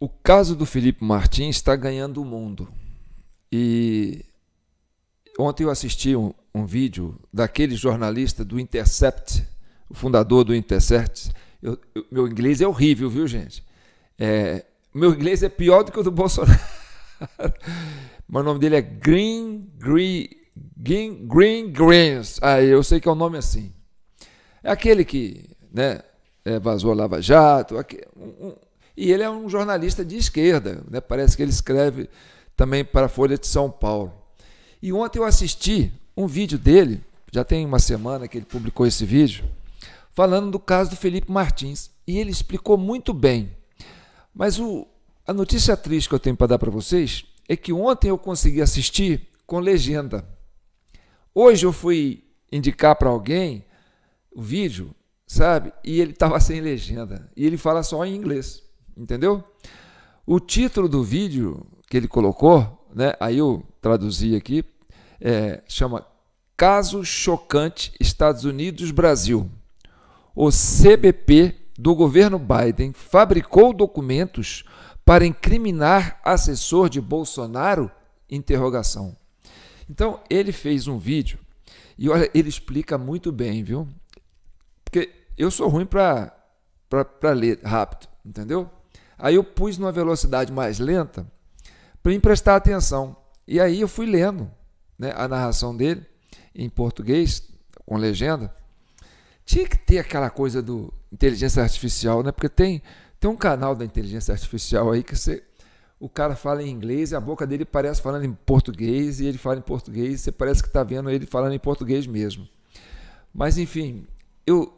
O caso do Felipe Martins está ganhando o mundo. E ontem eu assisti um vídeo daquele jornalista do Intercept, o fundador do Intercept. Meu inglês é horrível, viu, gente? Meu inglês é pior do que o do Bolsonaro. Mas o nome dele é Greens. Eu sei que é um nome assim. É aquele que, né, vazou a Lava Jato. E ele é um jornalista de esquerda, né? Parece que ele escreve também para a Folha de São Paulo. E ontem eu assisti um vídeo dele, já tem uma semana que ele publicou esse vídeo, falando do caso do Felipe Martins. E ele explicou muito bem. Mas a notícia triste que eu tenho para dar para vocês é que ontem eu consegui assistir com legenda. Hoje eu fui indicar para alguém o vídeo, sabe? E ele estava sem legenda. E ele fala só em inglês, entendeu? O título do vídeo que ele colocou, né? Aí eu traduzi aqui, chama Caso Chocante Estados Unidos-Brasil. O CBP do governo Biden fabricou documentos para incriminar assessor de Bolsonaro? Interrogação. Então, ele fez um vídeo e olha, ele explica muito bem, viu? Porque eu sou ruim para ler rápido, entendeu? Aí eu pus numa velocidade mais lenta para prestar atenção. E aí eu fui lendo, né, a narração dele em português, com legenda. Tinha que ter aquela coisa do inteligência artificial, né? Porque tem um canal da inteligência artificial aí que o cara fala em inglês e a boca dele parece falando em português e ele fala em português e você parece que está vendo ele falando em português mesmo. Mas, enfim,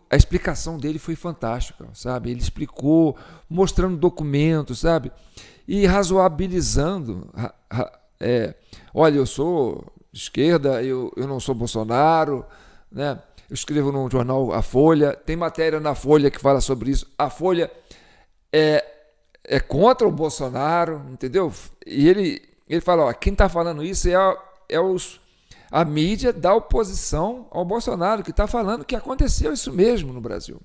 a explicação dele foi fantástica, sabe? Ele explicou, mostrando documentos, sabe? E razoabilizando. Olha, eu sou de esquerda, eu não sou Bolsonaro, né? Eu escrevo no jornal A Folha, tem matéria na Folha que fala sobre isso. A Folha é contra o Bolsonaro, entendeu? E ele fala, ó, quem está falando isso a mídia da oposição ao Bolsonaro, que está falando que aconteceu isso mesmo no Brasil.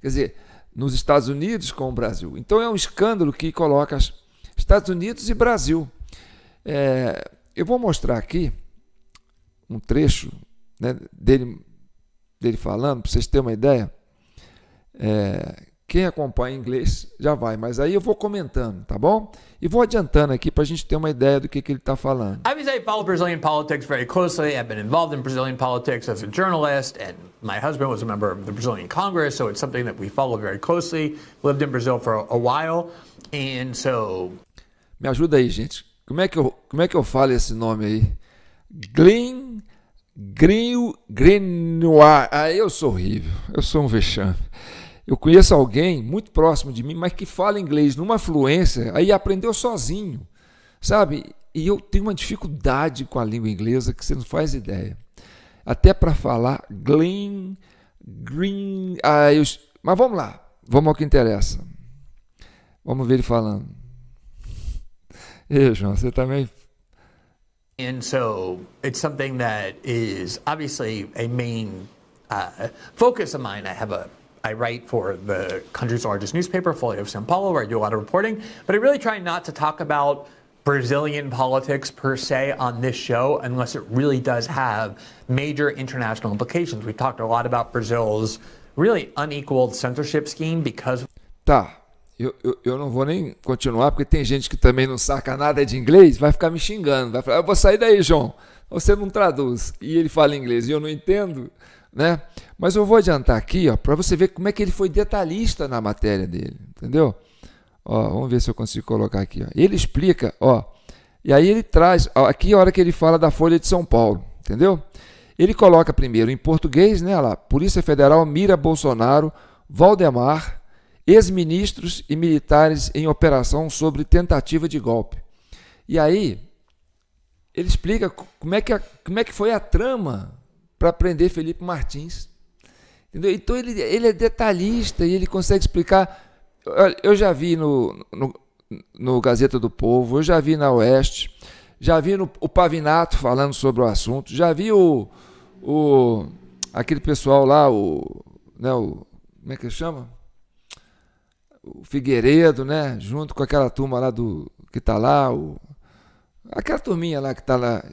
Quer dizer, nos Estados Unidos com o Brasil. Então é um escândalo que coloca Estados Unidos e Brasil. Eu vou mostrar aqui um trecho, né, dele falando, para vocês terem uma ideia. Quem acompanha inglês já vai, mas aí eu vou comentando, tá bom? E vou adiantando aqui para a gente ter uma ideia do que ele está falando. Obviously, I follow Brazilian politics very closely. I've been involved in Brazilian politics as a journalist, and my husband was a member of the Brazilian Congress, so it's something that we follow very closely. Lived in Brazil for a while, and so... Me ajuda aí, gente. Como é que eu falo esse nome aí? Grenoir. Eu sou horrível. Eu sou um vexame. Eu conheço alguém muito próximo de mim, mas que fala inglês numa fluência, aí aprendeu sozinho, sabe? E eu tenho uma dificuldade com a língua inglesa que você não faz ideia. Até para falar green. Mas vamos lá, vamos ao que interessa. Vamos ver ele falando. João, você também... And so it's something that is obviously a main focus of mine. I write for the country's largest newspaper, Folha of São Paulo, where I do a lot of reporting, but I really try not to talk about Brazilian politics per se on this show unless it really does have major international implications. We talked a lot about Brazil's really unequal censorship scheme because... Tá, eu não vou nem continuar, porque tem gente que também não saca nada de inglês, vai ficar me xingando, vai falar, eu vou sair daí, João, você não traduz, e ele fala inglês e eu não entendo, né? Mas eu vou adiantar aqui, ó, para você ver como é que ele foi detalhista na matéria dele, entendeu? Ó, vamos ver se eu consigo colocar aqui. Ó. Ele explica, ó, e aí ele traz, ó, aqui a hora que ele fala da Folha de São Paulo, entendeu? Ele coloca primeiro em português, né, lá, Polícia Federal mira Bolsonaro, Valdemar, ex-ministros e militares em operação sobre tentativa de golpe. E aí ele explica como é que foi a trama para prender Felipe Martins. Entendeu? Então ele é detalhista e ele consegue explicar. Eu já vi no Gazeta do Povo, eu já vi na Oeste, já vi o Pavinato falando sobre o assunto, já vi aquele pessoal lá, como é que chama? o Figueiredo, né? Junto com aquela turma lá que está lá, aquela turminha lá que está lá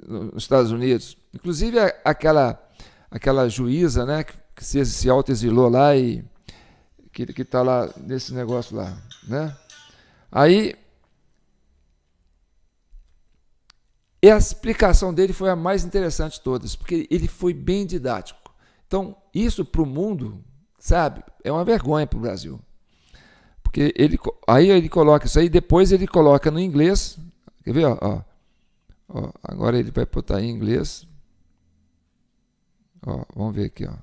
nos Estados Unidos. Inclusive aquela juíza, né? Que se autoexilou lá e que está lá nesse negócio lá, né? Aí, e a explicação dele foi a mais interessante de todas, porque ele foi bem didático. Então, isso para o mundo, sabe, é uma vergonha para o Brasil. Porque aí ele coloca isso aí, depois ele coloca no inglês. Quer ver? Ó, agora ele vai botar em inglês. Ó, vamos ver aqui. Ó.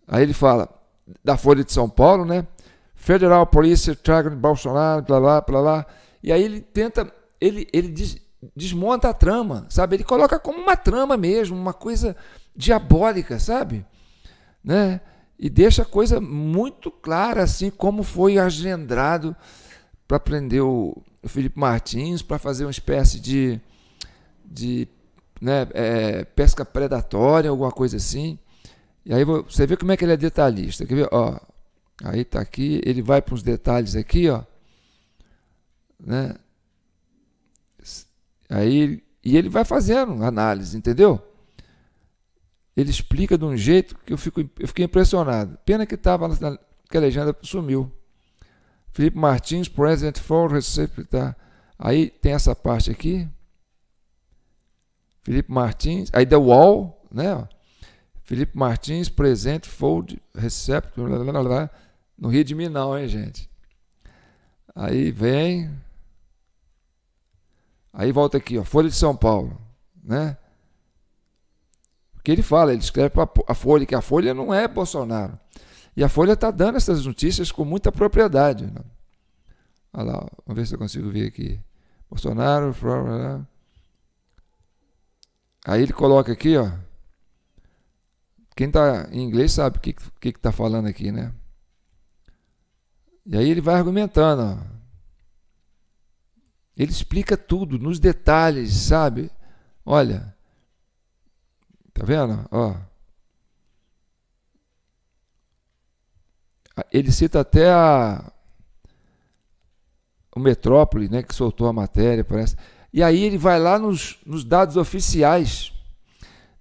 Aí ele fala da Folha de São Paulo, né? Federal Police Target Bolsonaro, blá, blá, blá, blá. E aí ele tenta, ele desmonta a trama, sabe? Ele coloca como uma trama mesmo, uma coisa diabólica, sabe? Né? E deixa a coisa muito clara, assim, como foi agendrado para prender o Felipe Martins, para fazer uma espécie de né, pesca predatória, alguma coisa assim. E aí você vê como é que ele é detalhista. Quer ver? Ó, aí tá aqui, ele vai para os detalhes aqui, ó, né? Aí, e ele vai fazendo análise, entendeu? Ele explica de um jeito que eu fiquei impressionado. Pena que estava que a legenda sumiu. Felipe Martins, President for Recipe, tá? Aí tem essa parte aqui. Felipe Martins, aí The Wall, né? Felipe Martins, Present Fold Receptor, no Rio de Minas, hein, gente? Aí vem. Aí volta aqui, ó, Folha de São Paulo, né? Porque ele fala, ele escreve para a Folha, que a Folha não é Bolsonaro. E a Folha está dando essas notícias com muita propriedade. Né? Olha lá, vamos ver se eu consigo ver aqui. Bolsonaro. Aí ele coloca aqui, ó. Quem está em inglês sabe o que está falando aqui, né? E aí ele vai argumentando, ó. Ele explica tudo, nos detalhes, sabe? Olha, tá vendo? Ó. Ele cita até o Metrópole, né, que soltou a matéria, parece. E aí ele vai lá nos dados oficiais.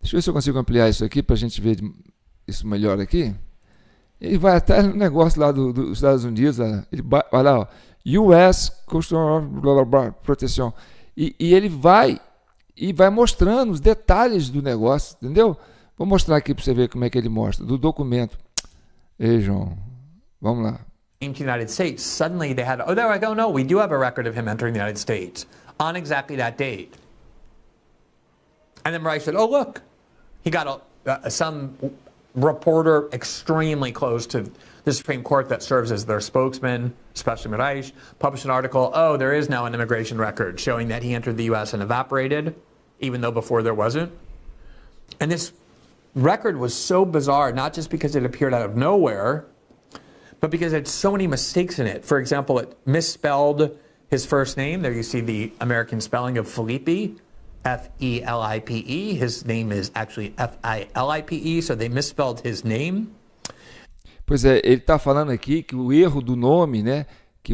Deixa eu ver se eu consigo ampliar isso aqui para a gente ver isso melhor aqui. Ele vai até no negócio lá dos Estados Unidos. Ele vai lá, ó, US Customer Proteção. E ele vai mostrando os detalhes do negócio, entendeu? Vou mostrar aqui para você ver como é que ele mostra, do documento. Ei, João, vamos lá. Into the United States, suddenly they had, oh, there I go, no, we do have a record of him entering the United States on exactly that date. And then Reich said, oh, look, he got some reporter extremely close to the Supreme Court that serves as their spokesman, especially Reich, published an article, oh, there is now an immigration record showing that he entered the U.S. and evaporated, even though before there wasn't. And this record was so bizarre, not just because it appeared out of nowhere, but because it had so many mistakes in it. For example, it misspelled his first name. There you see the American spelling of Felipe, F-E-L-I-P-E. His name is actually F-I-L-I-P-E, so they misspelled his name. Pois é, ele está falando aqui que o erro do nome, né, que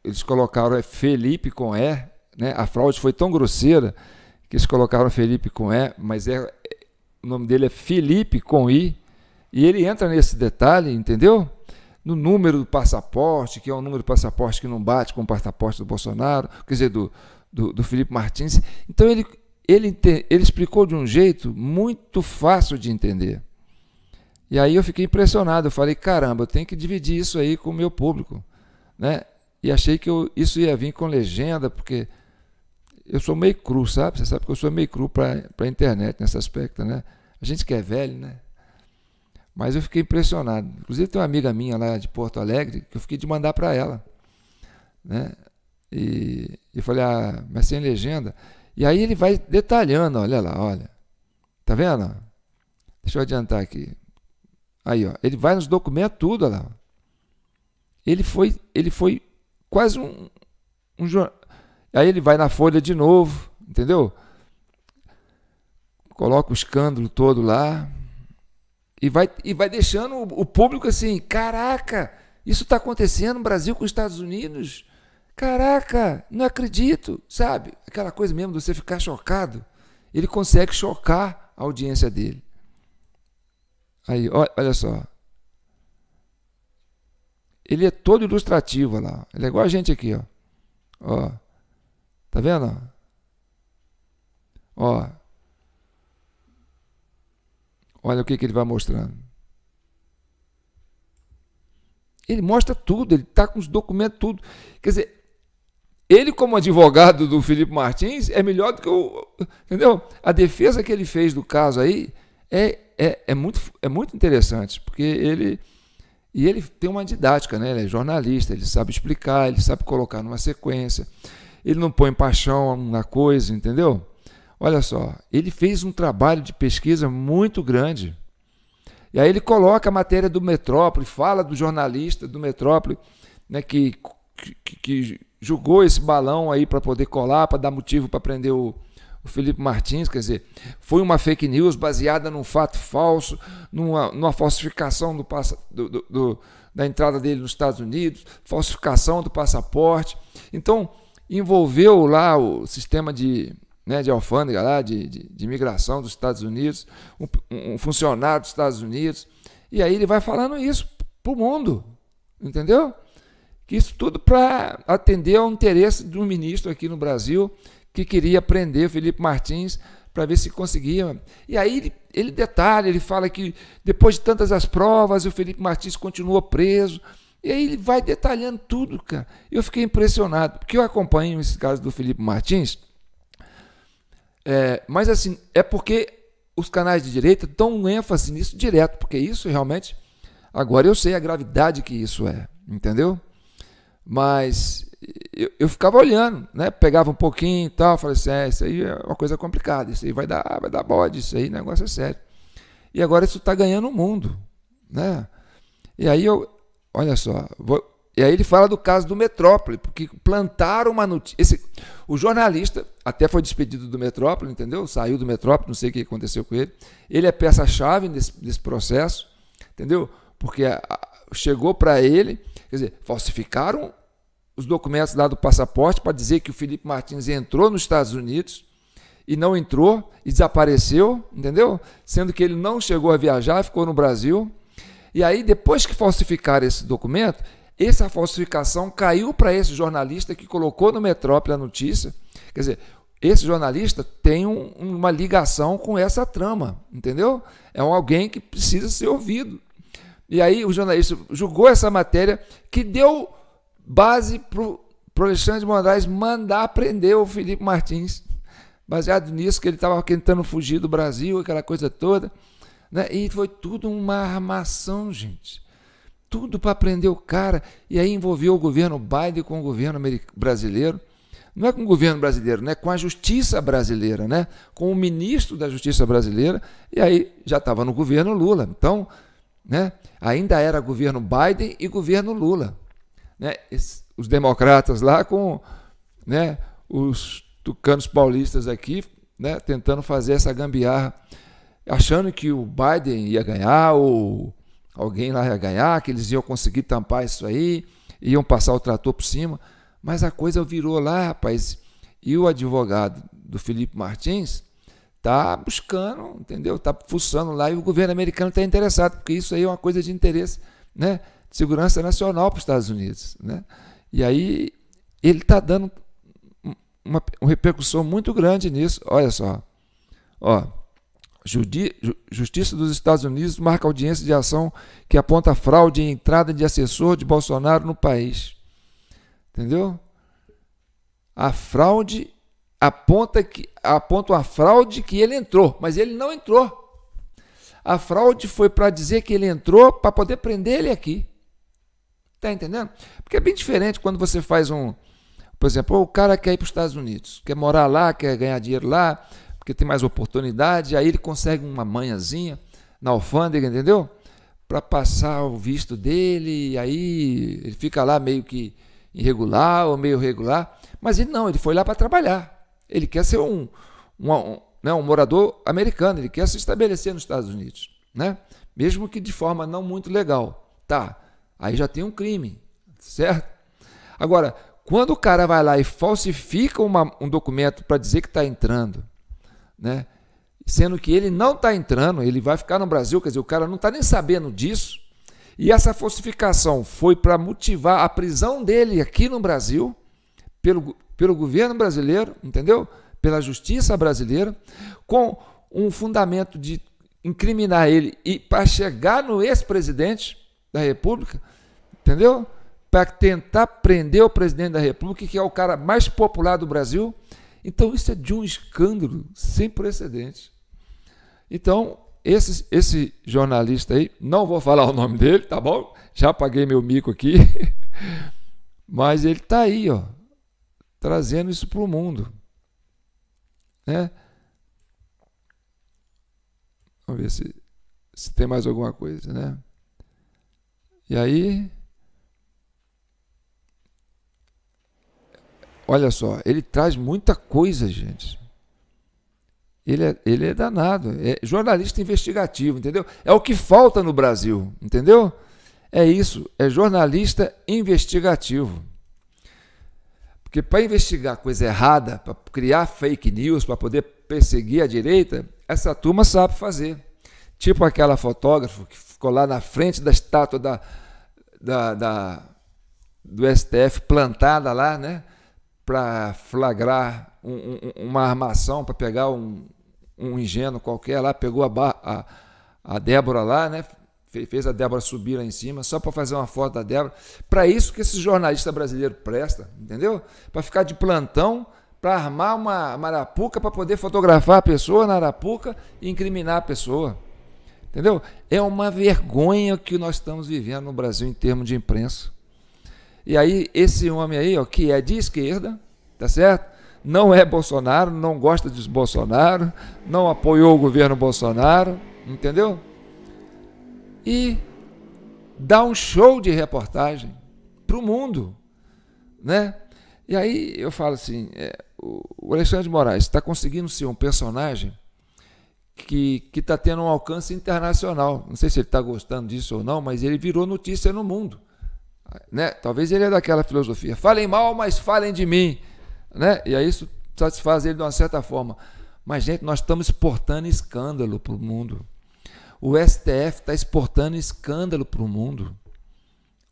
eles colocaram Felipe com E, né, a fraude foi tão grosseira que eles colocaram Felipe com E, mas o nome dele é Felipe com I, e ele entra nesse detalhe, entendeu? No número do passaporte, que é um número de passaporte que não bate com o passaporte do Bolsonaro, quer dizer, do Felipe Martins. Então ele explicou de um jeito muito fácil de entender. E aí eu fiquei impressionado, eu falei, caramba, eu tenho que dividir isso aí com o meu público, né? E achei que isso ia vir com legenda, porque eu sou meio cru, sabe? Você sabe que eu sou meio cru para a internet nesse aspecto, né? A gente que é velho, né? Mas eu fiquei impressionado. Inclusive tem uma amiga minha lá de Porto Alegre que eu fiquei de mandar para ela, né? E eu falei, mas sem legenda. E aí ele vai detalhando, olha lá, olha. Tá vendo? Deixa eu adiantar aqui. Aí, ó, ele vai nos documentos tudo, olha lá. Ele foi quase um aí ele vai na Folha de novo, entendeu? Coloca o escândalo todo lá. E vai deixando o público assim, caraca, Isso está acontecendo no Brasil com os Estados Unidos. Caraca, não acredito, sabe? Aquela coisa mesmo de você ficar chocado. Ele consegue chocar a audiência dele. Aí, olha só. Ele é todo ilustrativo, olha lá. Ele é igual a gente aqui, ó. Ó. Tá vendo? Ó. Olha o que ele vai mostrando. Ele mostra tudo, ele está com os documentos, tudo. Quer dizer, ele como advogado do Felipe Martins é melhor do que o... Entendeu? A defesa que ele fez do caso aí é muito interessante, porque ele tem uma didática, né? Ele é jornalista, ele sabe explicar, ele sabe colocar numa sequência, ele não põe paixão na coisa, entendeu? Olha só, ele fez um trabalho de pesquisa muito grande. E aí ele coloca a matéria do Metrópole, fala do jornalista do Metrópole, né, que julgou esse balão aí para poder colar, para dar motivo para prender o Felipe Martins. Quer dizer, foi uma fake news baseada num fato falso, numa falsificação da entrada dele nos Estados Unidos, falsificação do passaporte. Então, envolveu lá o sistema de alfândega lá, de imigração dos Estados Unidos, um funcionário dos Estados Unidos, e aí ele vai falando isso para o mundo, entendeu? Que isso tudo para atender ao interesse de um ministro aqui no Brasil que queria prender o Felipe Martins para ver se conseguia. E aí ele detalha, ele fala que depois de tantas as provas, o Felipe Martins continuou preso, e aí ele vai detalhando tudo, cara. Eu fiquei impressionado, porque eu acompanho esse caso do Felipe Martins. Mas assim, é porque os canais de direita dão ênfase nisso direto, porque isso realmente, agora eu sei a gravidade que isso é, entendeu? Mas eu ficava olhando, né? Pegava um pouquinho e tal, falei assim, isso aí é uma coisa complicada, isso aí vai dar bode, isso aí, o negócio é sério. E agora isso está ganhando o mundo, né? E aí olha só, e aí ele fala do caso do Metrópole, porque plantaram uma notícia. O jornalista até foi despedido do Metrópole, entendeu? Saiu do Metrópole, não sei o que aconteceu com ele. Ele é peça-chave desse processo, entendeu? Porque chegou para ele, quer dizer, falsificaram os documentos lá do passaporte para dizer que o Felipe Martins entrou nos Estados Unidos e não entrou e desapareceu, entendeu? Sendo que ele não chegou a viajar, ficou no Brasil. E aí, depois que falsificaram esse documento, essa falsificação caiu para esse jornalista que colocou no Metrópole a notícia. Quer dizer, esse jornalista tem uma ligação com essa trama, entendeu? É alguém que precisa ser ouvido. E aí o jornalista julgou essa matéria que deu base para o Alexandre de Moraes mandar prender o Felipe Martins, baseado nisso que ele estava tentando fugir do Brasil, aquela coisa toda, né? E foi tudo uma armação, gente. Tudo para prender o cara, e aí envolveu o governo Biden com o governo brasileiro. Não é com o governo brasileiro, né? Com a justiça brasileira, né? Com o ministro da justiça brasileira, e aí já estava no governo Lula. Então, né? Ainda era governo Biden e governo Lula, né? Os democratas lá com, né, os tucanos paulistas aqui, né, tentando fazer essa gambiarra, achando que o Biden ia ganhar, ou alguém lá ia ganhar, que eles iam conseguir tampar isso aí, iam passar o trator por cima, mas a coisa virou lá, rapaz, e o advogado do Felipe Martins está buscando, entendeu? Está fuçando lá, e o governo americano está interessado, porque isso aí é uma coisa de interesse, né, de segurança nacional para os Estados Unidos, né? E aí ele está dando uma repercussão muito grande nisso. Olha só, ó. Justiça dos Estados Unidos marca audiência de ação que aponta fraude em entrada de assessor de Bolsonaro no país. Entendeu? A fraude aponta a fraude que ele entrou, mas ele não entrou. A fraude foi para dizer que ele entrou para poder prender ele aqui. Tá entendendo? Porque é bem diferente quando você faz por exemplo, o cara quer ir para os Estados Unidos, quer morar lá, quer ganhar dinheiro lá, porque tem mais oportunidade, aí ele consegue uma manhãzinha na alfândega, entendeu? Para passar o visto dele, e aí ele fica lá meio que irregular ou meio regular, mas ele não, ele foi lá para trabalhar. Ele quer ser um morador americano, ele quer se estabelecer nos Estados Unidos, né? Mesmo que de forma não muito legal. Tá, Aí já tem um crime, certo? Agora, quando o cara vai lá e falsifica um documento para dizer que está entrando, né? Sendo que ele não está entrando, ele vai ficar no Brasil, quer dizer, o cara não está nem sabendo disso, e essa falsificação foi para motivar a prisão dele aqui no Brasil, pelo governo brasileiro, entendeu? Pela justiça brasileira, com um fundamento de incriminar ele e para chegar no ex-presidente da República, entendeu? Para tentar prender o presidente da República, que é o cara mais popular do Brasil. Então, isso é de um escândalo sem precedentes. Então, esse jornalista aí, não vou falar o nome dele, tá bom? Já paguei meu mico aqui, mas ele está aí, ó, trazendo isso para o mundo, né? Vamos ver se tem mais alguma coisa, né? E aí, olha só, ele traz muita coisa, gente. Ele é danado, é jornalista investigativo, entendeu? É o que falta no Brasil, entendeu? É isso, é jornalista investigativo. Porque para investigar coisa errada, para criar fake news, para poder perseguir a direita, essa turma sabe fazer. Tipo aquela fotógrafa que ficou lá na frente da estátua do STF, plantada lá, né? Para flagrar uma armação, para pegar um ingênuo qualquer lá, pegou a Débora lá, né? Fez a Débora subir lá em cima, só para fazer uma foto da Débora. Para isso que esse jornalista brasileiro presta, entendeu? Para ficar de plantão, para armar uma arapuca, para poder fotografar a pessoa na arapuca e incriminar a pessoa. Entendeu? É uma vergonha que nós estamos vivendo no Brasil em termos de imprensa. E aí, esse homem aí, ó, que é de esquerda, tá certo? Não é Bolsonaro, não gosta de Bolsonaro, não apoiou o governo Bolsonaro, entendeu? E dá um show de reportagem para o mundo, né? E aí eu falo assim, o Alexandre de Moraes está conseguindo ser um personagem que está tendo um alcance internacional. Não sei se ele está gostando disso ou não, mas ele virou notícia no mundo, né? Talvez ele é daquela filosofia, falem mal, mas falem de mim, né? E aí isso satisfaz ele de uma certa forma. Mas, gente, nós estamos exportando escândalo para o mundo. O STF está exportando escândalo para o mundo.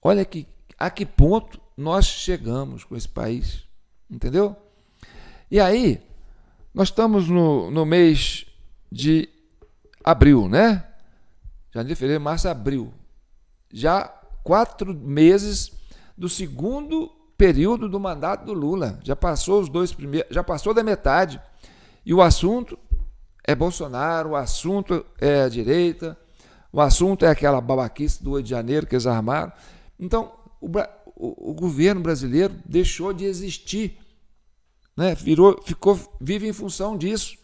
Olha a que ponto nós chegamos com esse país, entendeu? E aí, nós estamos no mês de abril, né? Janeiro, fevereiro, março, abril. Já 4 meses do segundo período do mandato do Lula. Já passou os 2 primeiros, já passou da metade. E o assunto é Bolsonaro, o assunto é a direita, o assunto é aquela babaquice do 8 de janeiro que eles armaram. Então, o governo brasileiro deixou de existir, né? Vive em função disso.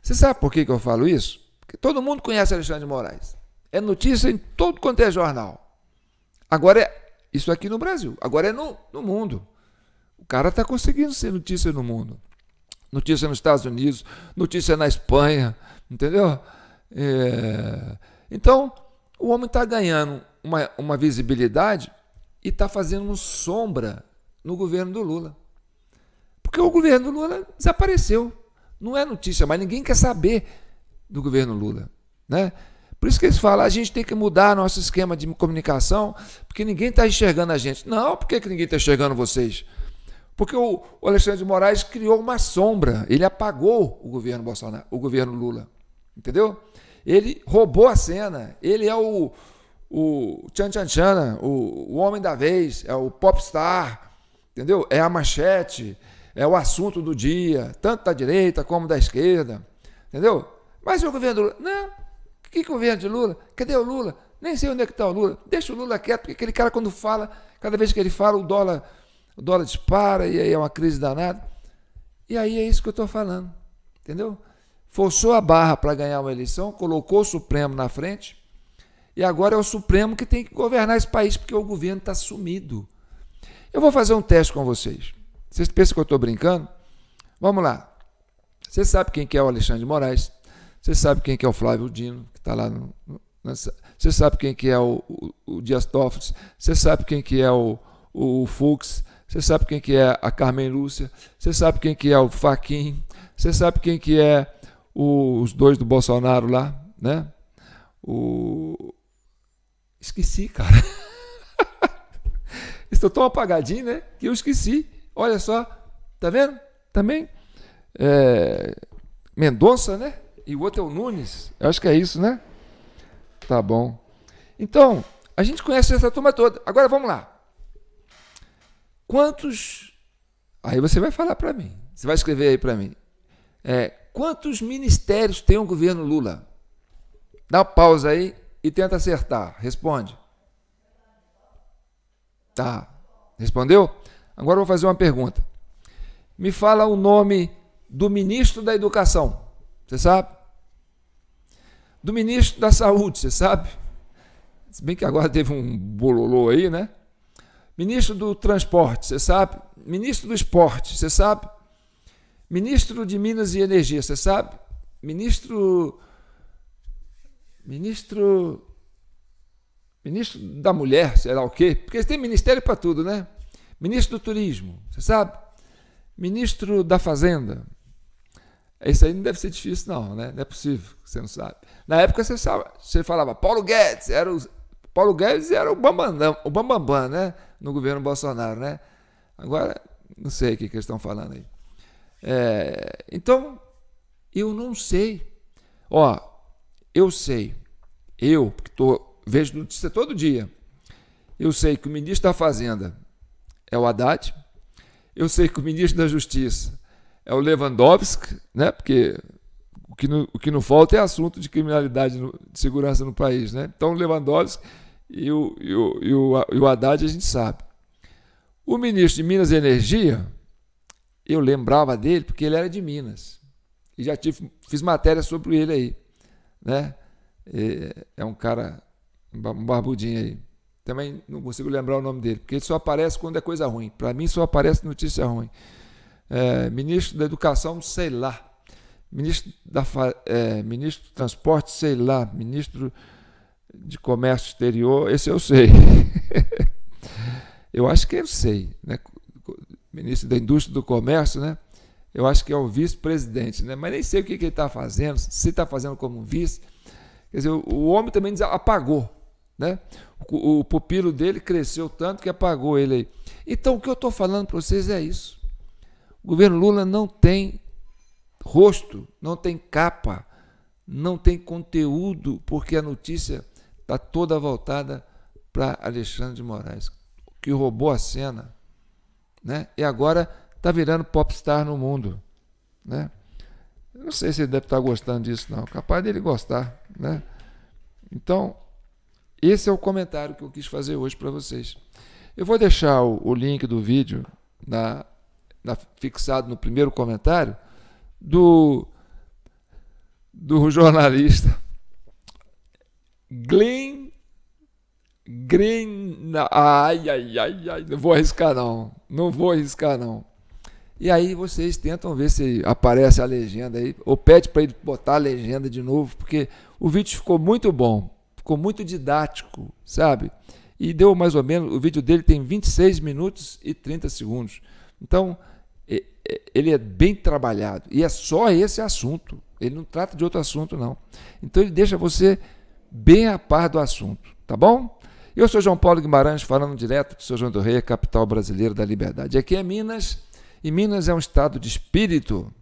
Você sabe por que eu falo isso? Porque todo mundo conhece Alexandre de Moraes. É notícia em todo quanto é jornal. Agora isso aqui no Brasil. Agora é no mundo. O cara está conseguindo ser notícia no mundo. Notícia nos Estados Unidos, notícia na Espanha, entendeu? Então, o homem está ganhando uma visibilidade e está fazendo sombra no governo do Lula. Porque o governo do Lula desapareceu. Não é notícia, mas ninguém quer saber do governo Lula, né? Por isso que eles falam, a gente tem que mudar nosso esquema de comunicação, porque ninguém está enxergando a gente. Não, por que ninguém está enxergando vocês? Porque o Alexandre de Moraes criou uma sombra, ele apagou o governo Bolsonaro, o governo Lula, entendeu? Ele roubou a cena, ele é o tchan-tchan-tchan, o homem da vez, é o popstar, entendeu? É a manchete, é o assunto do dia, tanto da direita como da esquerda, entendeu? Mas o governo do Lula, não, que governo de Lula? Cadê o Lula? Nem sei onde é que está o Lula, deixa o Lula quieto, porque aquele cara quando fala, cada vez que ele fala o dólar dispara e aí é uma crise danada. E aí é isso que eu estou falando, entendeu? Forçou a barra para ganhar uma eleição, colocou o Supremo na frente e agora é o Supremo que tem que governar esse país porque o governo está sumido. Eu vou fazer um teste com vocês. Vocês pensam que eu estou brincando? Vamos lá. Você sabe quem que é o Alexandre de Moraes, você sabe quem que é o Flávio Dino, que está lá Você sabe quem que é o Dias Toffoli, você sabe quem que é o Fux, você sabe quem que é a Carmen Lúcia, você sabe quem que é o Fachin, você sabe quem que é os dois do Bolsonaro lá, né? Esqueci, cara. Estou tão apagadinho, né? Que eu esqueci. Olha só, tá vendo? Também Mendonça, né? E o outro é o Nunes. Eu acho que é isso, né? Tá bom. Então, a gente conhece essa turma toda. Agora vamos lá. Quantos... Aí você vai falar para mim. Você vai escrever aí para mim. Quantos ministérios tem o governo Lula? Dá uma pausa aí e tenta acertar. Responde. Tá. Respondeu? Agora eu vou fazer uma pergunta. Me fala o nome do ministro da Educação. Você sabe? Do ministro da Saúde, você sabe? Se bem que agora teve um bololô aí, né? Ministro do Transporte, você sabe? Ministro do Esporte, você sabe? Ministro de Minas e Energia, você sabe? Ministro da Mulher, sei lá o quê? Porque tem ministério para tudo, né? Ministro do Turismo, você sabe? Ministro da Fazenda. Isso aí não deve ser difícil, não, né? Não é possível, você não sabe. Na época você falava Paulo Guedes, Paulo Guedes era o bambambam, né? No governo Bolsonaro, né? Agora, não sei o que eles estão falando aí. Então, eu não sei. Ó, eu sei. Vejo notícia todo dia. Eu sei que o ministro da Fazenda é o Haddad. Eu sei que o ministro da Justiça é o Lewandowski, né? Porque o que não falta é assunto de criminalidade, de segurança no país, né? Então, o Lewandowski e o Haddad a gente sabe. O ministro de Minas e Energia, eu lembrava dele porque ele era de Minas. E já fiz matéria sobre ele aí, né? É um cara, um barbudinho aí. Também não consigo lembrar o nome dele, porque ele só aparece quando é coisa ruim. Para mim só aparece notícia ruim. Ministro da Educação, sei lá. Ministro do Transporte, sei lá. Ministro de Comércio Exterior, esse eu sei. Eu acho que eu sei, né? Ministro da Indústria e do Comércio, né? Eu acho que é o vice-presidente, né? Mas nem sei o que ele está fazendo, se está fazendo como vice. Quer dizer, o homem também apagou, né? O pupilo dele cresceu tanto que apagou ele aí. Então, o que eu estou falando para vocês é isso. O governo Lula não tem rosto, não tem capa, não tem conteúdo, porque a notícia está toda voltada para Alexandre de Moraes, que roubou a cena, né? E agora está virando popstar no mundo, né? Eu não sei se ele deve estar gostando disso, não. Capaz dele gostar, né? Então, esse é o comentário que eu quis fazer hoje para vocês. Eu vou deixar o link do vídeo fixado no primeiro comentário do jornalista Glenn. Ai, não vou arriscar não. E aí vocês tentam ver se aparece a legenda aí, ou pede para ele botar a legenda de novo, porque o vídeo ficou muito bom, ficou muito didático, sabe? E deu mais ou menos, o vídeo dele tem 26 minutos e 30 segundos. Então, ele é bem trabalhado, e é só esse assunto, ele não trata de outro assunto não. Então ele deixa você bem a par do assunto, tá bom? Eu sou João Paulo Guimarães, falando direto do São João do Rei, capital brasileira da liberdade. Aqui é Minas, e Minas é um estado de espírito.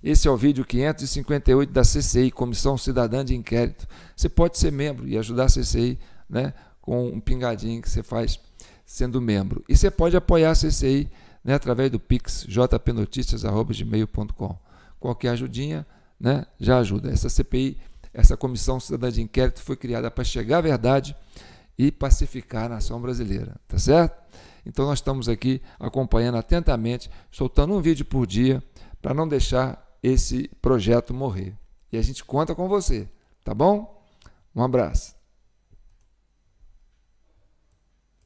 Esse é o vídeo 558 da CCI, Comissão Cidadã de Inquérito. Você pode ser membro e ajudar a CCI, né, com um pingadinho que você faz sendo membro. E você pode apoiar a CCI, né, através do Pix, jpnoticias@gmail.com. Qualquer ajudinha, né, já ajuda. Essa CPI, essa Comissão Cidadã de Inquérito, foi criada para chegar à verdade e pacificar a nação brasileira, tá certo? Então nós estamos aqui acompanhando atentamente, soltando um vídeo por dia para não deixar esse projeto morrer. E a gente conta com você, tá bom? Um abraço.